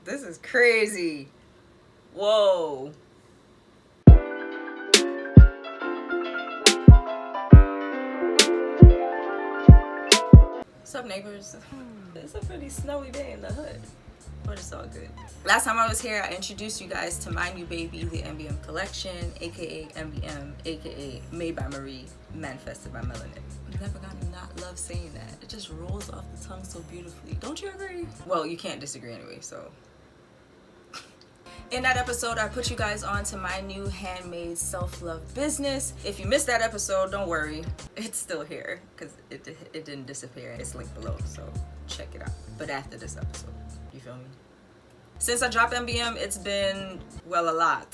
This is crazy. Whoa. What's up, neighbors? It's a pretty snowy day in the hood, but it's all good. Last time I was here, I introduced you guys to my new baby, the MBM collection, aka MBM, aka Made by Marie, Manifested by Melanin. I'm never gonna not love saying that. It just rolls off the tongue so beautifully. Don't you agree? Well, you can't disagree anyway, so. In that episode, I put you guys on to my new handmade self-love business. If you missed that episode, don't worry. It's still here because it didn't disappear. It's linked below, so check it out. But after this episode, you feel me? Since I dropped MBM, it's been, well, a lot,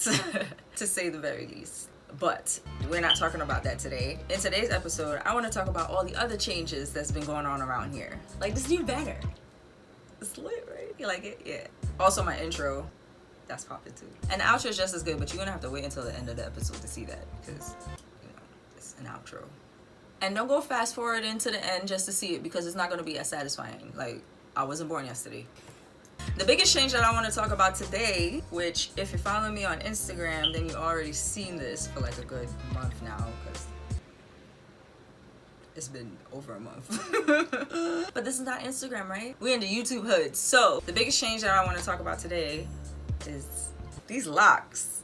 to say the very least. But we're not talking about that today. In today's episode, I want to talk about all the other changes that's been going on around here. Like this new banner. It's lit, right? You like it? Yeah. Also my intro. That's popping too. And the outro is just as good, but you're gonna have to wait until the end of the episode to see that because, you know, it's an outro. And don't go fast forward into the end just to see it because it's not gonna be as satisfying. Like, I wasn't born yesterday. The biggest change that I want to talk about today, which if you're following me on Instagram, then you already seen this for like a good month now because it's been over a month. But this is not Instagram, right? We're in the YouTube hood. So the biggest change that I want to talk about today is these locks.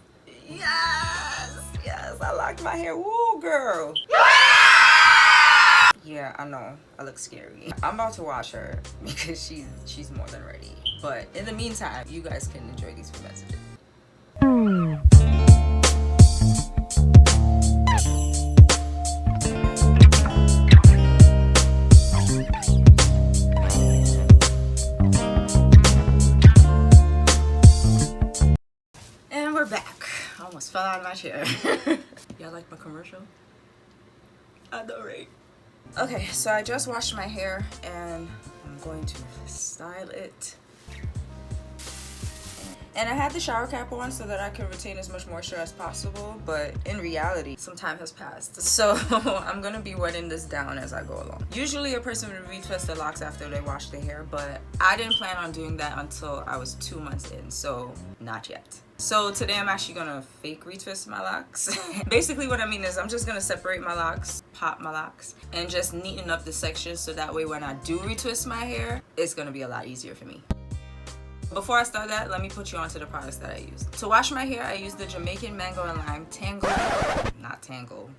Yes, I locked my hair. Woo, girl. Yeah, I know, I look scary. I'm about to watch her because she's more than ready. But in the meantime, you guys can enjoy these few messages. Almost fell out of my chair. Y'all like my commercial? I know, right? Okay, so I just washed my hair and I'm going to style it. And I had the shower cap on so that I can retain as much moisture as possible, but in reality, some time has passed. So I'm gonna be wetting this down as I go along. Usually a person would retwist their locks after they wash their hair, but I didn't plan on doing that until I was 2 months in, so not yet. So today I'm actually gonna fake retwist my locks. Basically what I mean is I'm just gonna separate my locks, pop my locks, and just neaten up the sections so that way when I do retwist my hair, it's gonna be a lot easier for me. Before I start that, let me put you onto the products that I use. To wash my hair, I use the Jamaican Mango and Lime Tangle. Not Tangle.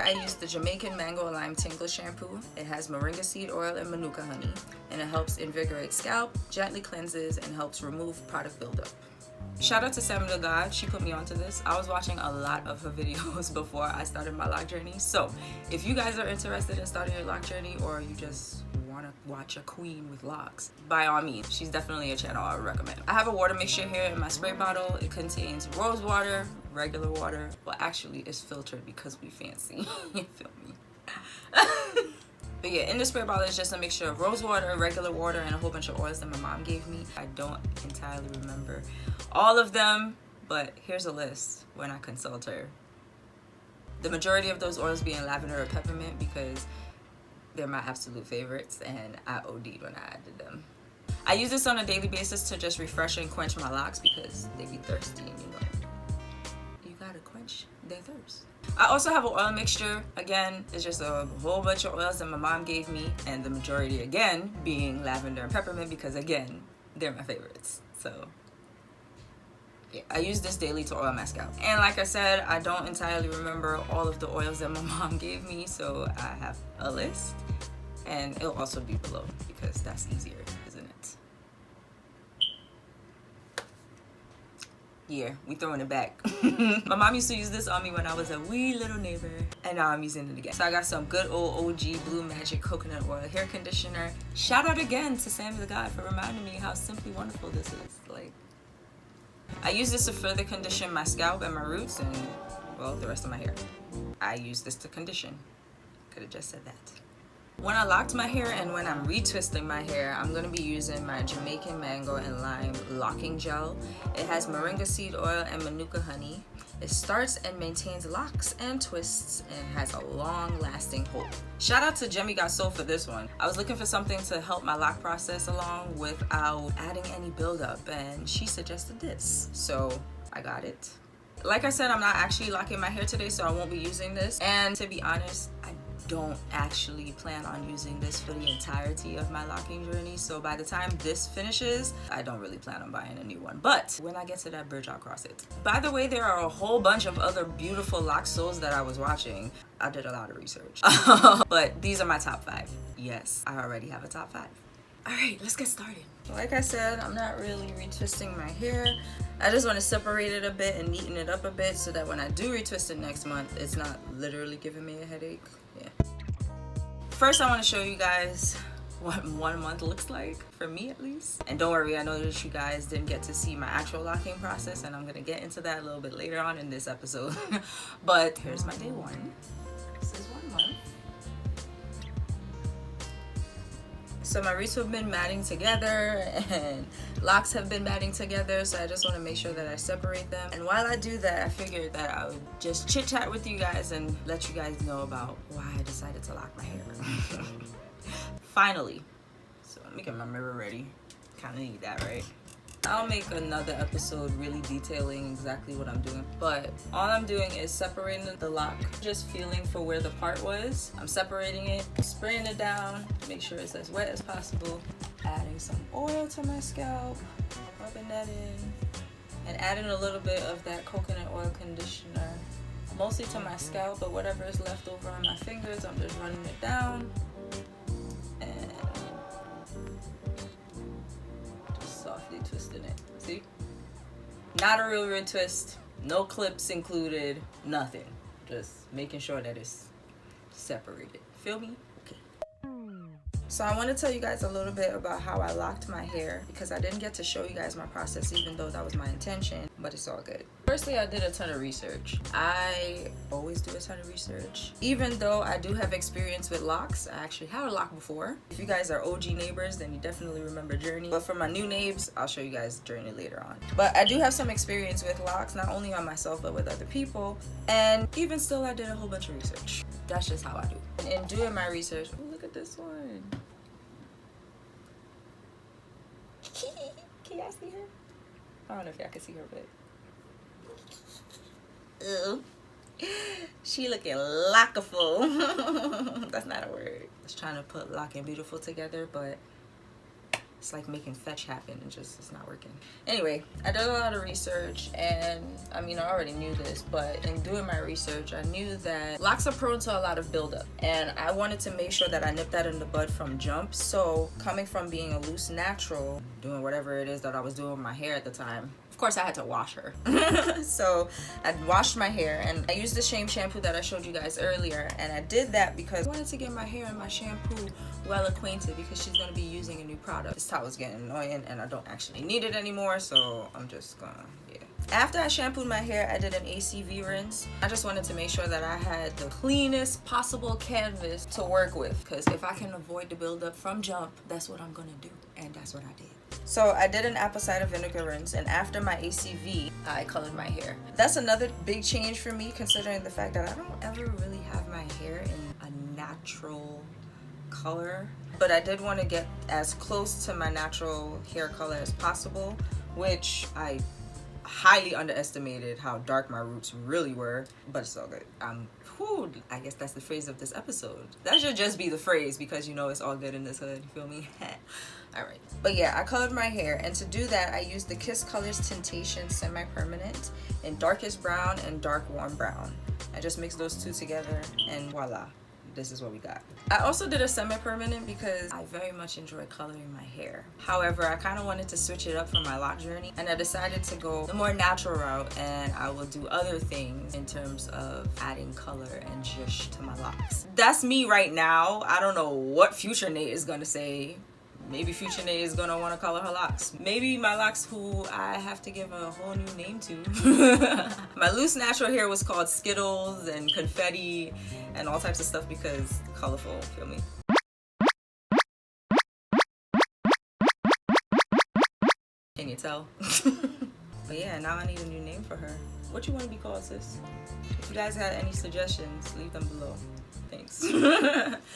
I use the Jamaican Mango and Lime Tangle Shampoo. It has moringa seed oil and manuka honey, and it helps invigorate scalp, gently cleanses, and helps remove product buildup. Shout out to Samuel God, she put me onto this. I was watching a lot of her videos before I started my lock journey. So if you guys are interested in starting your lock journey or you just want to watch a queen with locks, by all means, she's definitely a channel I would recommend. I have a water mixture here in my spray bottle. It contains rose water, regular water. Well, actually it's filtered because we fancy. You feel me? But yeah, in the spray bottle is just a mixture of rose water, regular water, and a whole bunch of oils that my mom gave me. I don't entirely remember all of them, but here's a list when I consult her. The majority of those oils being lavender or peppermint because they're my absolute favorites and I OD'd when I added them. I use this on a daily basis to just refresh and quench my locks because they be thirsty and you know, you gotta quench their thirst. I also have an oil mixture. Again, it's just a whole bunch of oils that my mom gave me, and the majority again being lavender and peppermint because again, they're my favorites. So yeah, I use this daily to oil my scalp. And like I said, I don't entirely remember all of the oils that my mom gave me, so I have a list and it'll also be below because that's easier, isn't it? Yeah, we throwing it back. My mom used to use this on me when I was a wee little neighbor, and now I'm using it again. So I got some good old OG Blue Magic coconut oil hair conditioner. Shout out again to Samuel God for reminding me how simply wonderful this is. Like, I use this to further condition my scalp and my roots and, well, the rest of my hair. I use this to condition. Could have just said that. When I locked my hair and when I'm retwisting my hair, I'm going to be using my Jamaican Mango and Lime Locking Gel. It has moringa seed oil and manuka honey. It starts and maintains locks and twists and has a long-lasting hold. Shout out to Jemmy Got Soul for this one. I was looking for something to help my lock process along without adding any buildup, and she suggested this, so I got it. Like I said, I'm not actually locking my hair today, so I won't be using this. And to be honest, I don't actually plan on using this for the entirety of my locking journey. So by the time this finishes, I don't really plan on buying a new one. But when I get to that bridge, I'll cross it. By the way, there are a whole bunch of other beautiful lock souls that I was watching. I did a lot of research. But these are my top 5. Yes, I already have a top 5. All right, let's get started. Like I said, I'm not really retwisting my hair. I just want to separate it a bit and neaten it up a bit so that when I do retwist it next month, it's not literally giving me a headache. Yeah. First, I want to show you guys what 1 month looks like, for me at least. And don't worry, I know that you guys didn't get to see my actual locking process, and I'm going to get into that a little bit later on in this episode. But here's my day 1. This is 1 month. So my roots have been matting together and locks have been matting together, so I just want to make sure that I separate them. And while I do that, I figured that I would just chit chat with you guys and let you guys know about why I decided to lock my hair. Finally. So let me get my mirror ready. Kind of need that, right? I'll make another episode really detailing exactly what I'm doing, but all I'm doing is separating the lock, just feeling for where the part was. I'm separating it, spraying it down, make sure it's as wet as possible, adding some oil to my scalp, rubbing that in, and adding a little bit of that coconut oil conditioner, mostly to my scalp, but whatever is left over on my fingers, I'm just running it down. Twisting it. See? Not a real twist. No clips included. Nothing. Just making sure that it's separated. Feel me? Okay. So I want to tell you guys a little bit about how I locked my hair, because I didn't get to show you guys my process, even though that was my intention, but it's all good. Firstly, I did a ton of research. I always do a ton of research. Even though I do have experience with locks, I actually had a lock before. If you guys are OG Naebors, then you definitely remember Journey. But for my new Naebs, I'll show you guys Journey later on. But I do have some experience with locks, not only on myself, but with other people. And even still, I did a whole bunch of research. That's just how I do. And in doing my research, oh, look at this one. Can y'all see her? I don't know if y'all can see her, but ew. She looking lockable. That's not a word. I was trying to put lock and beautiful together, but it's like making fetch happen and just it's not working. Anyway, I did a lot of research, and I mean, I already knew this, but in doing my research, I knew that locks are prone to a lot of buildup, and I wanted to make sure that I nipped that in the bud from jump. So coming from being a loose natural, doing whatever it is that I was doing with my hair at the time, of course I had to wash her. So I washed my hair, and I used the same shampoo that I showed you guys earlier, and I did that because I wanted to get my hair and my shampoo well acquainted, because she's going to be using a new product. This towel is getting annoying and I don't actually need it anymore, so I'm just gonna, yeah. After I shampooed my hair, I did an ACV rinse. I just wanted to make sure that I had the cleanest possible canvas to work with, because if I can avoid the buildup from jump, that's what I'm gonna do, and that's what I did. So I did an apple cider vinegar rinse, and after my ACV, I colored my hair. That's another big change for me, considering the fact that I don't ever really have my hair in a natural color. But I did want to get as close to my natural hair color as possible, which I highly underestimated how dark my roots really were, but it's all good. I guess that's the phrase of this episode. That should just be the phrase, because you know it's all good in this hood, you feel me? Alright, but yeah, I colored my hair, and to do that I used the Kiss Colors Tintation Semi-Permanent in darkest brown and dark warm brown. I just mixed those two together, and voila, this is what we got. I also did a semi-permanent because I very much enjoy coloring my hair. However, I kind of wanted to switch it up for my lock journey, and I decided to go the more natural route, and I will do other things in terms of adding color and zhuzh to my locks. That's me right now. I don't know what future Nate is gonna say. Maybe future Nate is gonna want to color her locks. Maybe my locks, who I have to give a whole new name to. My loose natural hair was called Skittles and Confetti and all types of stuff because colorful, feel me? Can you tell? But yeah, now I need a new name for her. What you want to be called, sis? If you guys had any suggestions, leave them below. Thanks.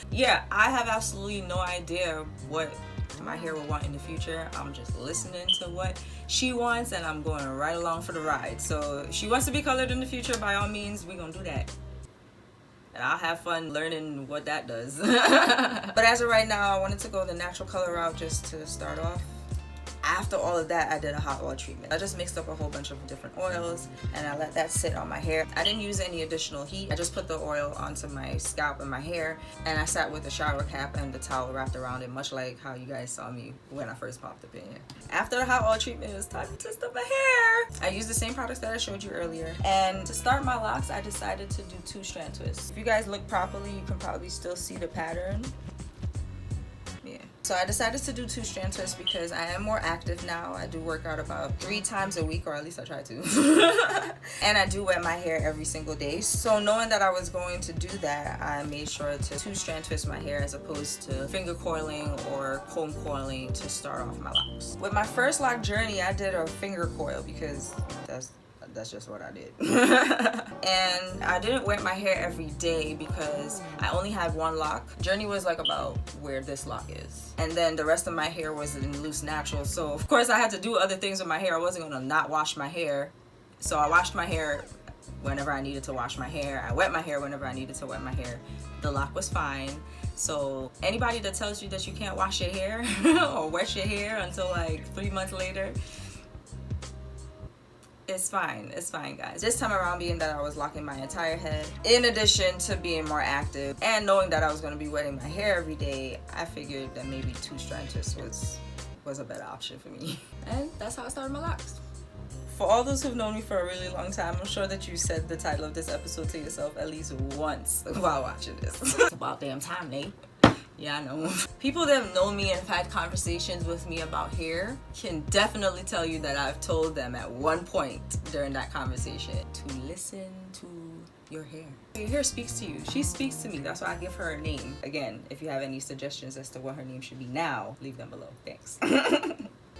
Yeah, I have absolutely no idea what my hair will want in the future. I'm just listening to what she wants and I'm going right along for the ride. So if she wants to be colored in the future, by all means, we're gonna do that. And I'll have fun learning what that does. But as of right now, I wanted to go the natural color route just to start off. After all of that, I did a hot oil treatment. I just mixed up a whole bunch of different oils and I let that sit on my hair. I didn't use any additional heat. I just put the oil onto my scalp and my hair, and I sat with the shower cap and the towel wrapped around it, much like how you guys saw me when I first popped up in here. After the hot oil treatment, it was time to twist up my hair. I used the same products that I showed you earlier. And to start my locks, I decided to do 2-strand twists. If you guys look properly, you can probably still see the pattern. So I decided to do 2-strand twists because I am more active now. I do work out about 3 times a week, or at least I try to. And I do wet my hair every single day. So knowing that I was going to do that, I made sure to 2-strand twist my hair as opposed to finger coiling or comb coiling to start off my locks. With my first lock journey, I did a finger coil because that's just what I did. And I didn't wet my hair every day because I only had 1 lock. Journey was like about where this lock is. And then the rest of my hair was in loose natural. So of course I had to do other things with my hair. I wasn't gonna not wash my hair. So I washed my hair whenever I needed to wash my hair. I wet my hair whenever I needed to wet my hair. The lock was fine. So anybody that tells you that you can't wash your hair or wet your hair until like 3 months later, it's fine, guys. This time around, being that I was locking my entire head, in addition to being more active and knowing that I was gonna be wetting my hair every day, I figured that maybe 2-strand twists was a better option for me. And that's how I started my locks. For all those who've known me for a really long time, I'm sure that you said the title of this episode to yourself at least once while watching this. It's about damn time, Nate. Yeah, I know. People that have known me and have had conversations with me about hair can definitely tell you that I've told them at one point during that conversation to listen to your hair. Your hair speaks to you. She speaks to me. That's why I give her a name. Again, if you have any suggestions as to what her name should be now, leave them below. Thanks.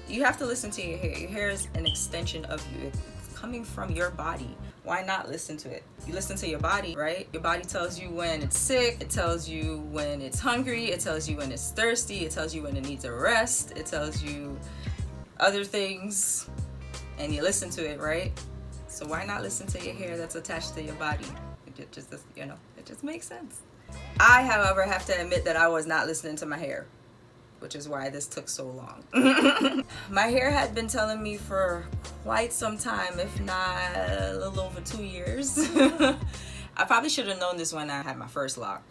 You have to listen to your hair. Your hair is an extension of you. It's coming from your body. Why not listen to it? You listen to your body, right? Your body tells you when it's sick. It tells you when it's hungry. It tells you when it's thirsty. It tells you when it needs a rest. It tells you other things, and you listen to it, right? So why not listen to your hair that's attached to your body? It just, you know, it just makes sense. I, however, have to admit that I was not listening to my hair, which is why this took so long. My hair had been telling me for quite some time, if not a little over 2 years. I probably should have known this when I had my first lock.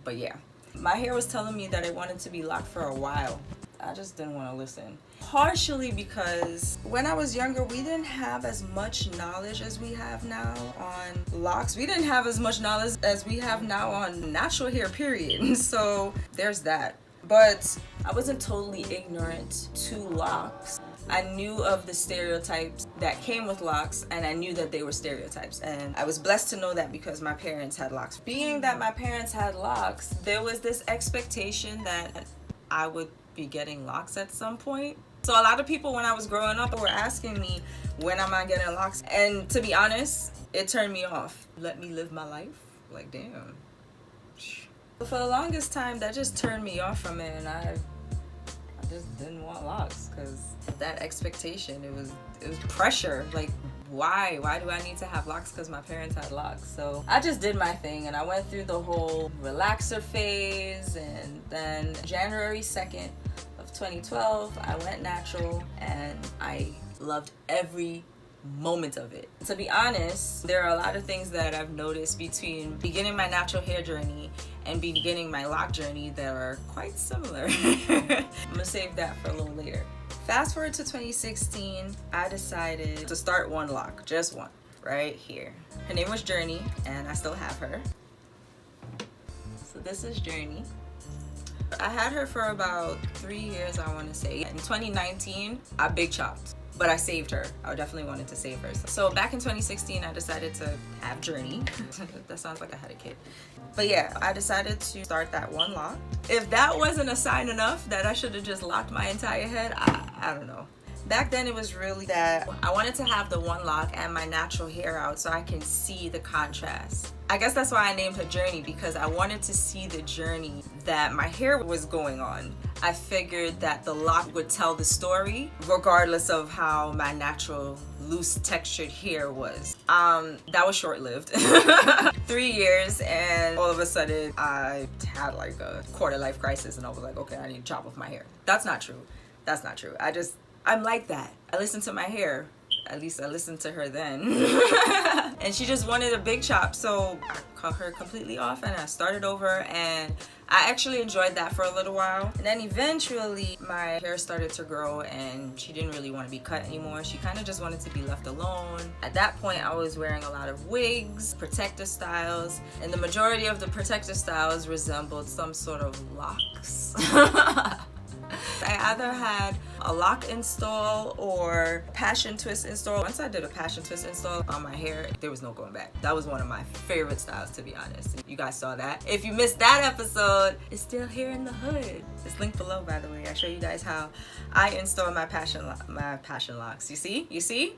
But yeah, my hair was telling me that it wanted to be locked for a while. I just didn't want to listen. Partially because when I was younger, we didn't have as much knowledge as we have now on locks. We didn't have as much knowledge as we have now on natural hair, period. So there's that. But I wasn't totally ignorant to locks. I knew of the stereotypes that came with locks, and I knew that they were stereotypes. And I was blessed to know that because my parents had locks. Being that my parents had locks, there was this expectation that I would be getting locks at some point. So a lot of people when I was growing up were asking me, when am I getting locks? And to be honest, it turned me off. Let me live my life? Like, damn. For the longest time, that just turned me off from it, and I just didn't want locks because that expectation, it was pressure. Like, why do I need to have locks because my parents had locks? So I just did my thing, and I went through the whole relaxer phase, and then January 2nd of 2012 I went natural, and I loved every moment of it. To be honest, there are a lot of things that I've noticed between beginning my natural hair journey and beginning my lock journey that are quite similar. I'm gonna save that for a little later. Fast forward to 2016, I decided to start one lock, just one, right here. Her name was Journey, and I still have her. So this is Journey. I had her for about 3 years, I want to say. In 2019, I big chopped, but I saved her. I definitely wanted to save her. So back in 2016, I decided to have Journey. That sounds like I had a kid. But yeah, I decided to start that one lock. If that wasn't a sign enough that I should have just locked my entire head, I don't know. Back then it was really that I wanted to have the one lock and my natural hair out so I can see the contrast. I guess that's why I named her Journey, because I wanted to see the journey that my hair was going on. I figured that the lock would tell the story regardless of how my natural loose textured hair was. That was short-lived. 3 years, and all of a sudden I had like a quarter life crisis and I was like, okay, I need to chop off my hair. That's not true. That's not true. I'm like that. I listen to my hair. At least I listened to her then. And she just wanted a big chop, so I cut her completely off and I started over, and I actually enjoyed that for a little while. And then eventually my hair started to grow and she didn't really want to be cut anymore. She kind of just wanted to be left alone. At that point I was wearing a lot of wigs, protective styles, and the majority of the protective styles resembled some sort of locks. I either had a lock install or passion twist install. Once I did a passion twist install on my hair, there was no going back. That was one of my favorite styles, to be honest. You guys saw that. If you missed that episode, it's still here in the hood. It's linked below, by the way. I show you guys how I install my passion locks. You see? You see?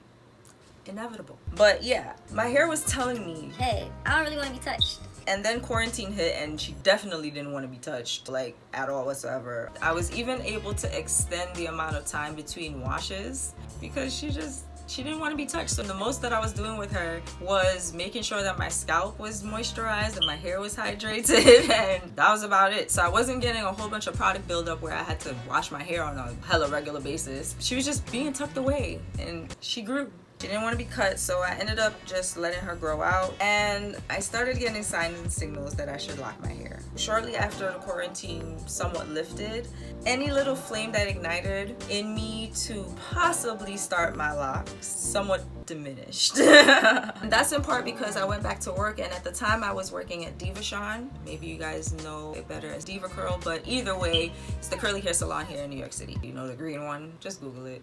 Inevitable. But yeah, my hair was telling me, hey, I don't really want to be touched. And then quarantine hit and she definitely didn't want to be touched, like, at all whatsoever. I was even able to extend the amount of time between washes because she didn't want to be touched. So the most that I was doing with her was making sure that my scalp was moisturized and my hair was hydrated, and that was about it. So I wasn't getting a whole bunch of product buildup where I had to wash my hair on a hella regular basis. She was just being tucked away and she grew. She didn't want to be cut, so I ended up just letting her grow out, and I started getting signs and signals that I should lock my hair. Shortly after the quarantine somewhat lifted, any little flame that ignited in me to possibly start my locks somewhat diminished. That's in part because I went back to work, and at the time I was working at Diva Sean. Maybe you guys know it better as Diva Curl, but either way, it's the curly hair salon here in New York City. You know the green one? Just Google it.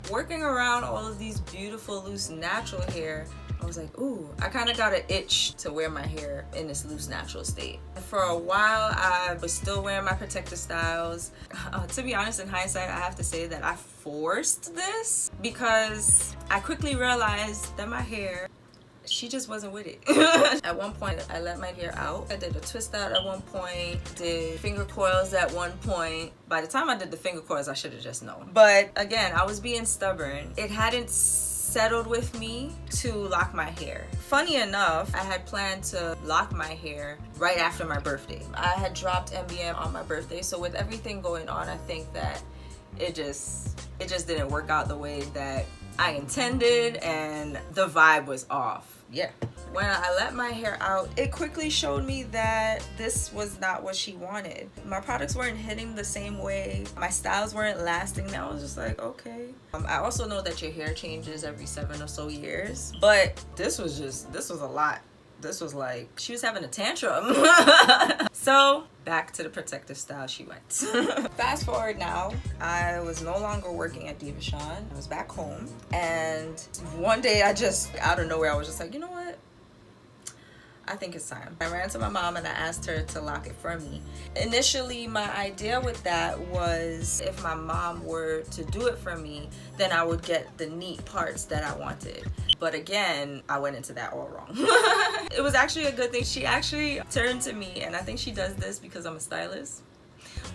Working around all of these beautiful loose natural hair, I was like, ooh, I kind of got an itch to wear my hair in this loose natural state. For a while I was still wearing my protective styles. To be honest, in hindsight, I have to say that I forced this because I quickly realized that my hair, she just wasn't with it. At one point I let my hair out. I did a twist out at one point, did finger coils at one point. By the time I did the finger coils, I should have just known. But again, I was being stubborn. It hadn't settled with me to lock my hair. Funny enough, I had planned to lock my hair right after my birthday. I had dropped MBM on my birthday, so with everything going on, I think that it just didn't work out the way that I intended, and the vibe was off. Yeah. When I let my hair out, it quickly showed me that this was not what she wanted. My products weren't hitting the same way. My styles weren't lasting. I was just like, okay. I also know that your hair changes every 7 or so years, but this was a lot. This was like, she was having a tantrum. So back to the protective style she went. Fast forward now, I was no longer working at Diva Sean. I was back home, and one day I just, out of nowhere, I was just like, you know what? I think it's time. I ran to my mom and I asked her to lock it for me. Initially, my idea with that was if my mom were to do it for me, then I would get the neat parts that I wanted. But again, I went into that all wrong. It was actually a good thing. She actually turned to me, and I think she does this because I'm a stylist.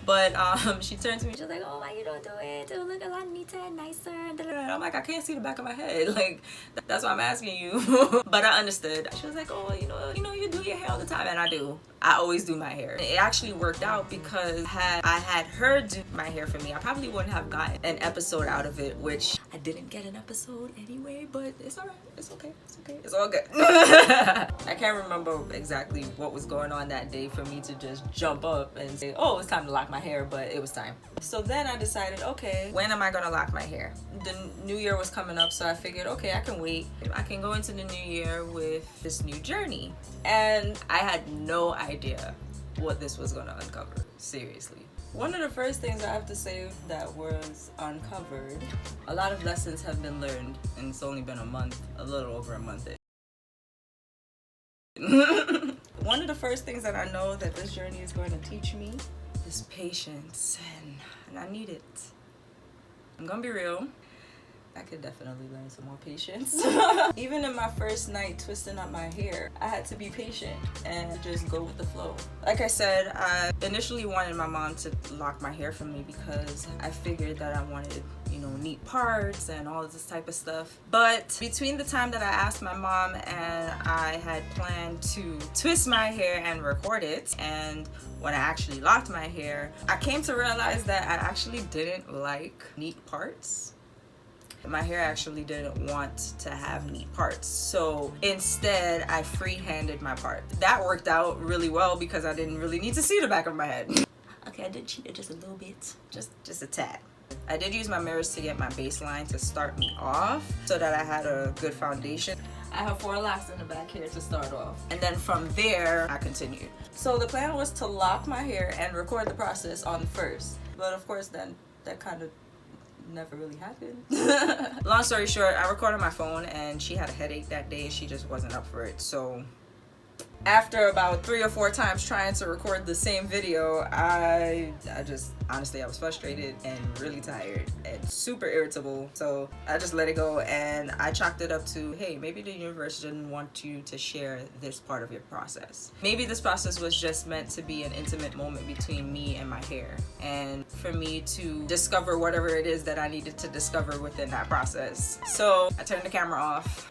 But she turned to me, she was like, oh, why you don't do it? It'll look a lot neater and nicer. And I'm like, I can't see the back of my head. Like, that's why I'm asking you. But I understood. She was like, oh, you know, you do your hair all the time. And I do. I always do my hair. It actually worked out because had I had her do my hair for me, I probably wouldn't have gotten an episode out of it, which I didn't get an episode anyway, but it's all right. It's okay. It's okay. It's all good. I can't remember exactly what was going on that day for me to just jump up and say, oh, it's time to lock my hair, but it was time. So then I decided, okay, when am I gonna lock my hair? The new year was coming up, so I figured, okay, I can wait. I can go into the new year with this new journey. And I had no idea what this was gonna uncover, seriously. One of the first things I have to say that was uncovered, a lot of lessons have been learned, and it's only been a month, a little over a month. One of the first things that I know that this journey is going to teach me is patience, and I need it. I'm gonna be real. I could definitely learn some more patience. Even in my first night twisting up my hair, I had to be patient and just go with the flow. Like I said, I initially wanted my mom to lock my hair for me because I figured that I wanted, you know, neat parts and all of this type of stuff. But between the time that I asked my mom and I had planned to twist my hair and record it, and when I actually locked my hair, I came to realize that I actually didn't like neat parts. My hair actually didn't want to have neat parts, so instead I free-handed my part. That worked out really well because I didn't really need to see the back of my head. Okay, I did cheat it just a little bit, just a tad. I did use my mirrors to get my baseline to start me off so that I had a good foundation. I have 4 locks in the back here to start off, and then from there I continued. So the plan was to lock my hair and record the process on the first, but of course then that kind of never really happened. Long story short, I recorded my phone and she had a headache that day. She just wasn't up for it. So after about 3 or 4 times trying to record the same video, I just, honestly, I was frustrated and really tired and super irritable. So I just let it go and I chalked it up to, hey, maybe the universe didn't want you to share this part of your process. Maybe this process was just meant to be an intimate moment between me and my hair, and for me to discover whatever it is that I needed to discover within that process. So I turned the camera off.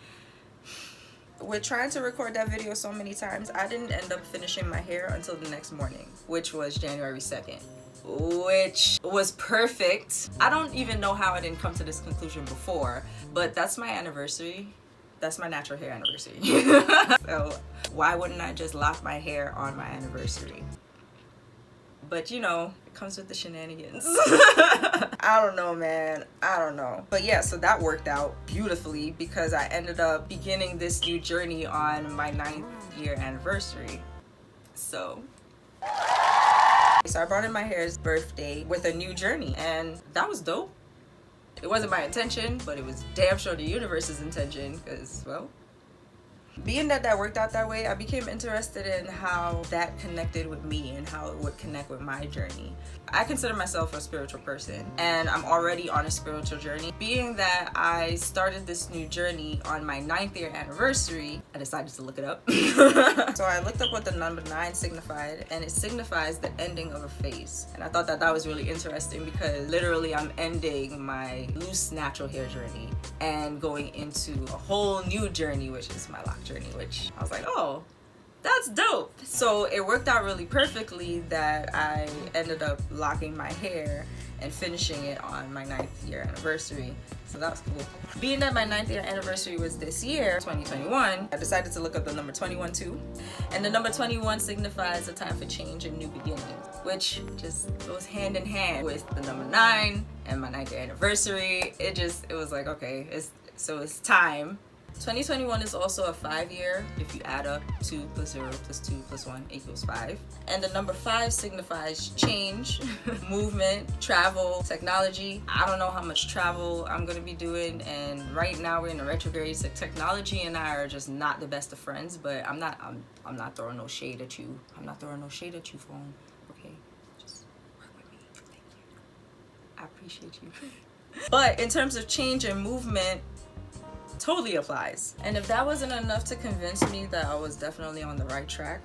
With trying to record that video so many times, I didn't end up finishing my hair until the next morning, which was January 2nd, which was perfect. I don't even know how I didn't come to this conclusion before, but that's my anniversary. That's my natural hair anniversary. So why wouldn't I just lock my hair on my anniversary? But you know, it comes with the shenanigans. I don't know, man. I don't know. But yeah, so that worked out beautifully because I ended up beginning this new journey on my 9th year anniversary. So I brought in my hair's birthday with a new journey, and that was dope. It wasn't my intention, but it was damn sure the universe's intention because, well, being that worked out that way, I became interested in how that connected with me and how it would connect with my journey. I consider myself a spiritual person, and I'm already on a spiritual journey. Being that I started this new journey on my 9th year anniversary, I decided to look it up. So I looked up what the number 9 signified, and it signifies the ending of a phase. And I thought that was really interesting because literally I'm ending my loose natural hair journey and going into a whole new journey, which is my lock journey, which I was like, oh, that's dope. So it worked out really perfectly that I ended up locking my hair and finishing it on my 9th year anniversary. So that was cool. Being that my 9th year anniversary was this year, 2021, I decided to look up the number 21 too. And the number 21 signifies a time for change and new beginnings, which just goes hand in hand with the number 9 and my 9th year anniversary. It was like, okay, it's time. 2021 is also a 5-year. If you add up 2 plus 0 plus 2 plus 1 equals 5. And the number 5 signifies change, movement, travel, technology. I don't know how much travel I'm gonna be doing, and right now we're in a retrograde, so technology and I are just not the best of friends, but I'm not throwing no shade at you. I'm not throwing no shade at you, phone. Okay? Just work with me. Thank you. I appreciate you. But in terms of change and movement, totally applies. And if that wasn't enough to convince me that I was definitely on the right track,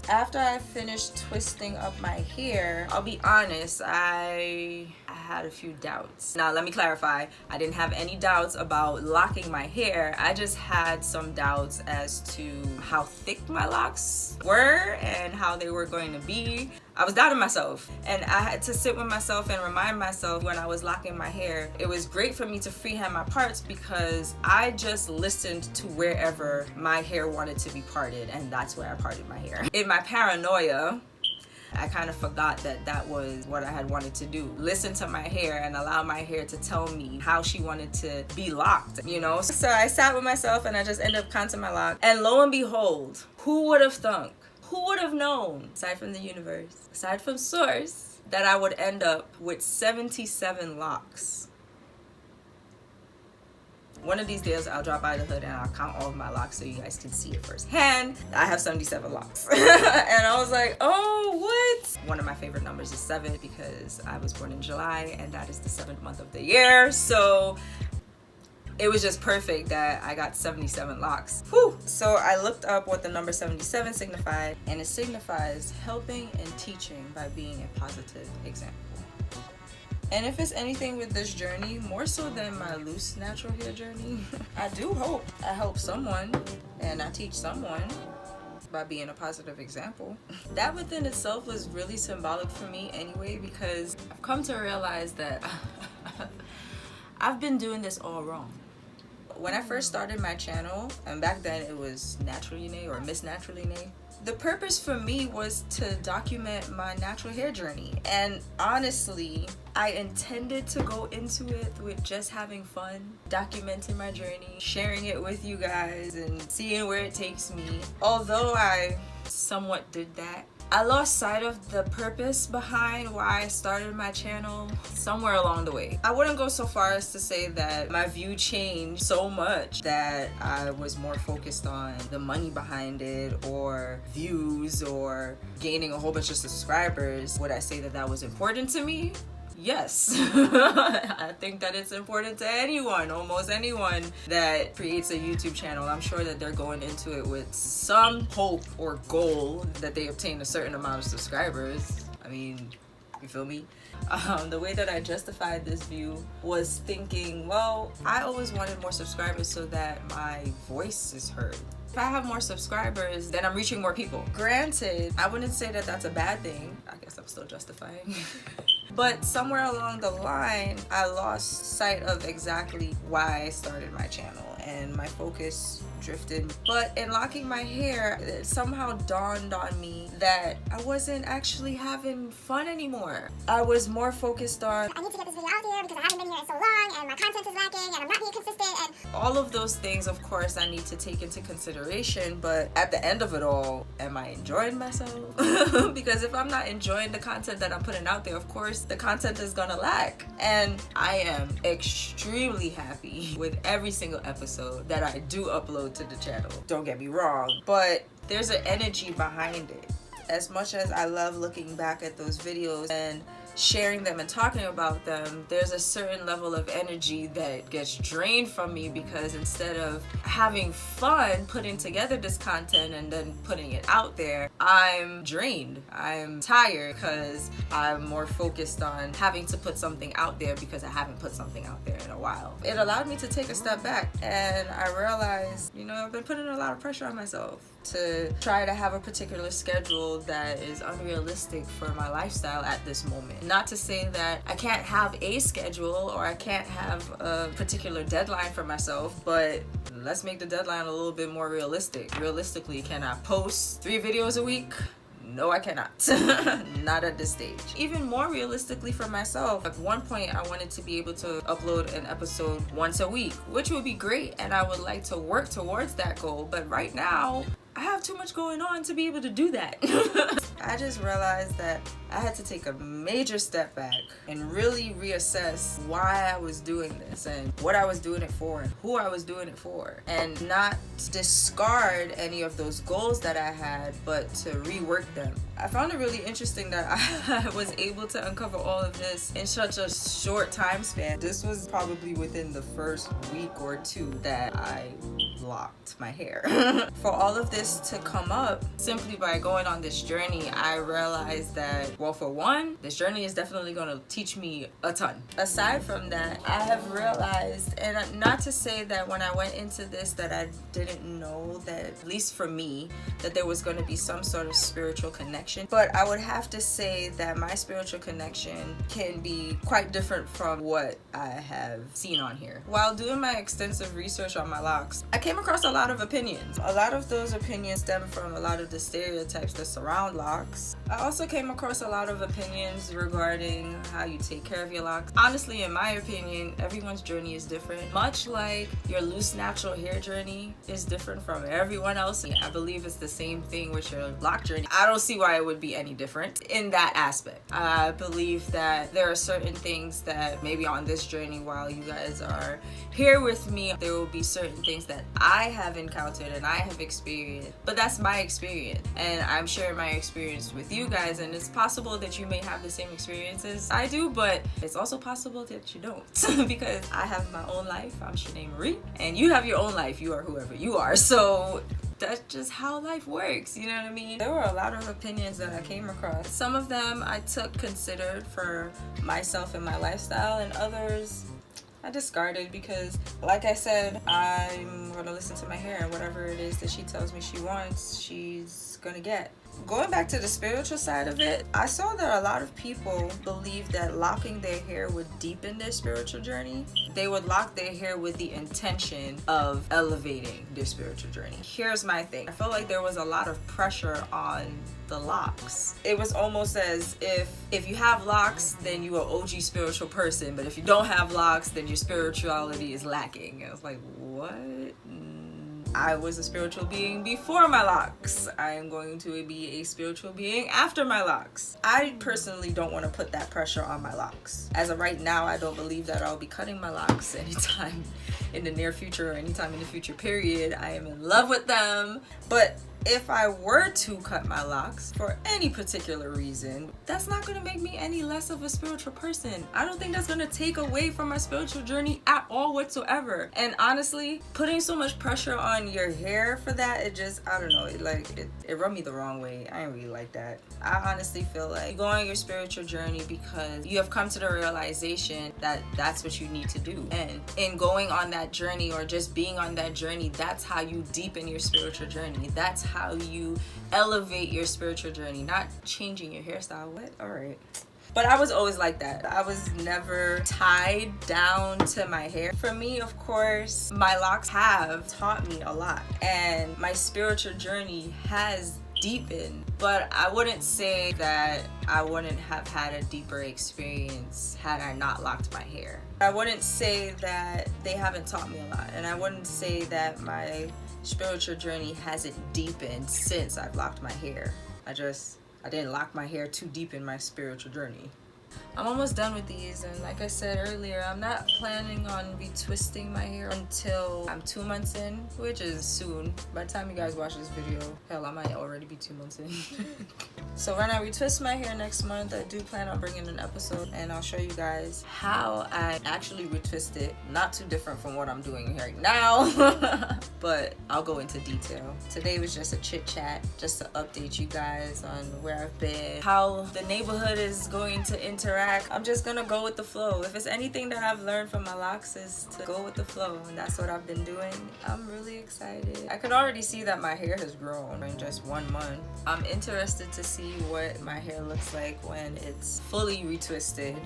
after I finished twisting up my hair, I'll be honest, I had a few doubts. Now let me clarify, I didn't have any doubts about locking my hair. I just had some doubts as to how thick my locks were and how they were going to be. I was doubting myself, and I had to sit with myself and remind myself when I was locking my hair, it was great for me to freehand my parts because I just listened to wherever my hair wanted to be parted, and that's where I parted my hair. In my paranoia, I kind of forgot that was what I had wanted to do. Listen to my hair and allow my hair to tell me how she wanted to be locked, you know? So I sat with myself and I just ended up counting my lock. And lo and behold, who would have thunk? Who would have known, aside from the universe, aside from source, that I would end up with 77 locks? One of these days I'll drop by the hood and I'll count all of my locks so you guys can see it firsthand. I have 77 locks. And I was like, oh, what? One of my favorite numbers is 7 because I was born in July and that is the 7th month of the year. So it was just perfect that I got 77 locks. Whew. So I looked up what the number 77 signified, and it signifies helping and teaching by being a positive example. And if it's anything with this journey, more so than my loose natural hair journey, I do hope I help someone and I teach someone by being a positive example. That within itself was really symbolic for me anyway, because I've come to realize that I've been doing this all wrong. When I first started my channel, and back then it was Naturally Nae or Miss Naturally Nae, the purpose for me was to document my natural hair journey. And honestly, I intended to go into it with just having fun, documenting my journey, sharing it with you guys, and seeing where it takes me. Although I somewhat did that, I lost sight of the purpose behind why I started my channel somewhere along the way. I wouldn't go so far as to say that my view changed so much that I was more focused on the money behind it or views or gaining a whole bunch of subscribers. Would I say that that was important to me? Yes. I think that it's important to anyone, almost anyone that creates a YouTube channel. I'm sure that they're going into it with some hope or goal that they obtain a certain amount of subscribers. I mean, you feel me? The way that I justified this view was thinking, well, I always wanted more subscribers so that my voice is heard. If I have more subscribers, then I'm reaching more people. Granted, I wouldn't say that that's a bad thing. I guess I'm still justifying. But somewhere along the line, I lost sight of exactly why I started my channel, and my focus drifted. But in locking my hair, it somehow dawned on me that I wasn't actually having fun anymore. I was more focused on, I need to get this video out there because I haven't been here in so long and my content is lacking and I'm not being consistent, and all of those things, of course, I need to take into consideration. But at the end of it all, am I enjoying myself? Because if I'm not enjoying the content that I'm putting out there, of course, the content is gonna lack. And I am extremely happy with every single episode that I do upload to the channel. Don't get me wrong, but there's an energy behind it. As much as I love looking back at those videos and sharing them and talking about them, there's a certain level of energy that gets drained from me, because instead of having fun putting together this content and then putting it out there, I'm drained. I'm tired because I'm more focused on having to put something out there because I haven't put something out there in a while. It allowed me to take a step back, and I realized, you know, I've been putting a lot of pressure on myself to try to have a particular schedule that is unrealistic for my lifestyle at this moment. Not to say that I can't have a schedule or I can't have a particular deadline for myself, but let's make the deadline a little bit more realistic. Realistically, can I post 3 videos a week? No, I cannot. Not at this stage. Even more realistically for myself, at one point I wanted to be able to upload an episode once a week, which would be great, and I would like to work towards that goal. But right now, I have too much going on to be able to do that. I just realized that I had to take a major step back and really reassess why I was doing this and what I was doing it for and who I was doing it for, and not discard any of those goals that I had, but to rework them. I found it really interesting that I was able to uncover all of this in such a short time span. This was probably within the first week or 2 that I locked my hair. For all of this to come up simply by going on this journey, I realized that, well, for one, this journey is definitely going to teach me a ton. Aside from that, I have realized, and not to say that when I went into this that I didn't know that, at least for me, that there was going to be some sort of spiritual connection, but I would have to say that my spiritual connection can be quite different from what I have seen on here. While doing my extensive research on my locks, I came across a lot of opinions. A lot of those opinions stem from a lot of the stereotypes that surround locks. I also came across a lot of opinions regarding how you take care of your locks. Honestly, in my opinion, everyone's journey is different. Much like your loose natural hair journey is different from everyone else, I believe it's the same thing with your lock journey. I don't see why it would be any different in that aspect. I believe that there are certain things that maybe on this journey, while you guys are here with me, there will be certain things that I have encountered and I have experienced. But that's my experience, and I'm sharing my experience with you guys, and it's possible that you may have the same experiences I do, but it's also possible that you don't because I have my own life. I'm Shinae Marie, and you have your own life. You are whoever you are. So that's just how life works, you know what I mean? There were a lot of opinions that I came across. Some of them I considered for myself and my lifestyle, and others I discarded because, like I said, I'm gonna listen to my hair, and whatever it is that she tells me she wants, she's gonna get. Going back to the spiritual side of it, I saw that a lot of people believe that locking their hair would deepen their spiritual journey. They would lock their hair with the intention of elevating their spiritual journey. Here's my thing. I felt like there was a lot of pressure on the locks. It was almost as if you have locks, then you are an OG spiritual person, but if you don't have locks, then your spirituality is lacking. I was like, what? I was a spiritual being before my locks. I am going to be a spiritual being after my locks. I personally don't want to put that pressure on my locks. As of right now, I don't believe that I'll be cutting my locks anytime in the near future or anytime in the future, period. I am in love with them. But if I were to cut my locks for any particular reason, that's not going to make me any less of a spiritual person. I don't think that's going to take away from my spiritual journey at all whatsoever. And honestly, putting so much pressure on your hair for that, it just, I don't know, it rubbed me the wrong way. I ain't really like that. I honestly feel like you go on your spiritual journey because you have come to the realization that that's what you need to do. And in going on that journey, or just being on that journey, that's how you deepen your spiritual journey. That's how you elevate your spiritual journey, not changing your hairstyle. What? All right. But I was always like that. I was never tied down to my hair. For me, of course, my locks have taught me a lot, and my spiritual journey has deepened. But I wouldn't say that I wouldn't have had a deeper experience had I not locked my hair. I wouldn't say that they haven't taught me a lot, and I wouldn't say that my spiritual journey hasn't deepened since I've locked my hair. I didn't lock my hair too deep in my spiritual journey. I'm almost done with these, and like I said earlier, I'm not planning on retwisting my hair until I'm 2 months in, which is soon. By the time you guys watch this video, hell, I might already be 2 months in. So when I retwist my hair next month, I do plan on bringing an episode, and I'll show you guys how I actually retwist it. Not too different from what I'm doing right now, but I'll go into detail. Today was just a chit chat, just to update you guys on where I've been, how the neighborhood is going to interact. I'm just gonna go with the flow. If it's anything that I've learned from my locks, is to go with the flow, and that's what I've been doing. I'm really excited. I can already see that my hair has grown in just 1 month. I'm interested to see what my hair looks like when it's fully retwisted.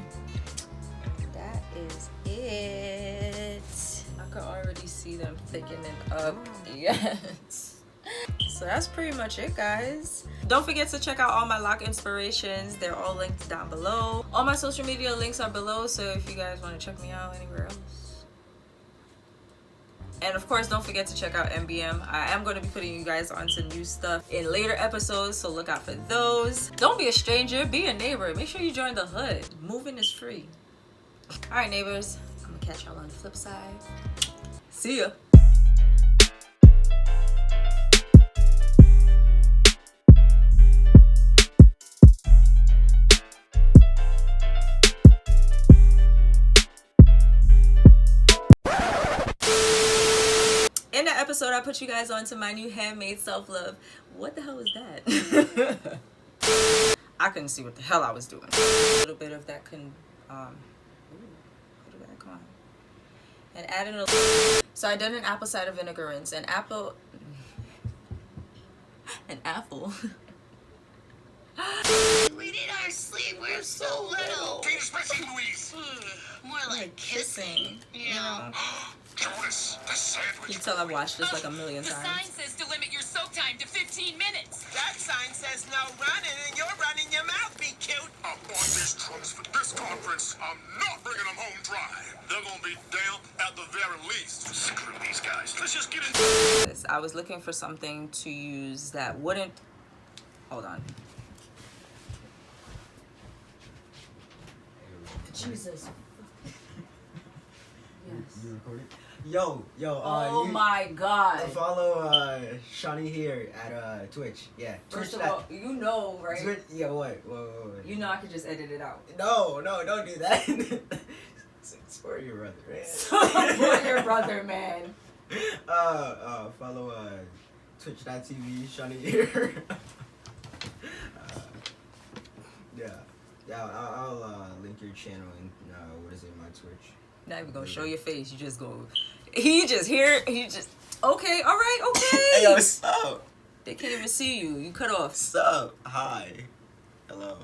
That is it. I can already see them thickening up. Yes. So that's pretty much it, guys. Don't forget to check out all my lock inspirations. They're all linked down below. All my social media links are below, so if you guys want to check me out anywhere else. And of course, don't forget to check out MBM. I am going to be putting you guys onto new stuff in later episodes, so look out for those. Don't be a stranger, be a neighbor. Make sure you join the hood. Moving is free. All right, neighbors. I'm going to catch y'all on the flip side. See ya. In the episode, I put you guys on to my new handmade self-love. What the hell is that? I couldn't see what the hell I was doing. A little bit of that and add in a. So I did an apple cider vinegar rinse. An apple. We need our sleep. We're so little. More like kissing. Yeah. Jonas, the sandwich. You can tell I've watched this like a million The times. sign says to limit your soak time to 15 minutes. That sign says no running, and you're running your mouth, be cute. I bought these trunks for this conference. I'm not bringing them home dry. They're gonna be damp at the very least. Screw these guys. Let's just get in. I was looking for something to use that wouldn't. Hold on. Jesus. Yes. You recording? Yo, Oh my god. follow Shinae here at Twitch. Yeah. First Twitch of all, you know, right? Twitch, yeah, what? You know I could just edit it out. No, don't do that. Support your brother, man. Support your brother, man. Follow Twitch.tv Shinae here. I'll link your channel in my Twitch. Not even gonna show your face. You just go. Okay, all right, okay. Hey, yo, what's up? They can't even see you. You cut off. What's up? Hi. Hello.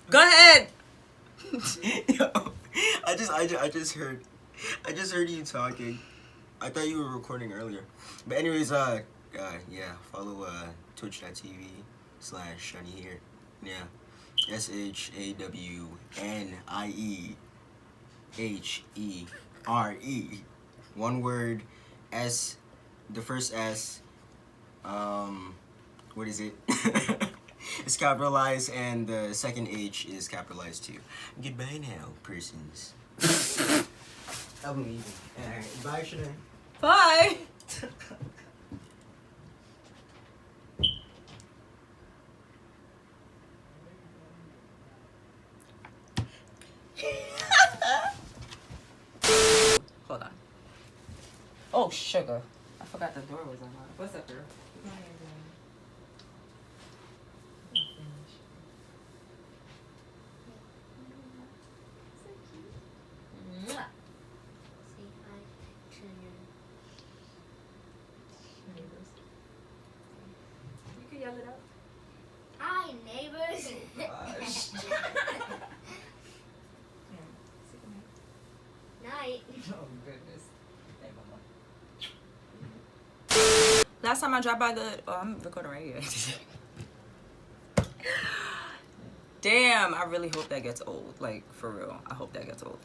Go ahead. Yo, I just heard you talking. I thought you were recording earlier. But anyways, yeah, follow twitch.tv/Shinae here. Yeah. SHAWNIEHERE. One word. S. The first S. What is it? It's capitalized, and the second H is capitalized too. Goodbye now, persons. I'm leaving. Alright, bye, Shinae. Bye. Hold on. Oh, sugar. I forgot the door was unlocked. What's up, girl? You can yell it out. Hi, neighbors. Night. Oh, goodness. Hey, mama. Last time I dropped by the... Oh, I'm recording right here. Damn, I really hope that gets old. Like, for real. I hope that gets old.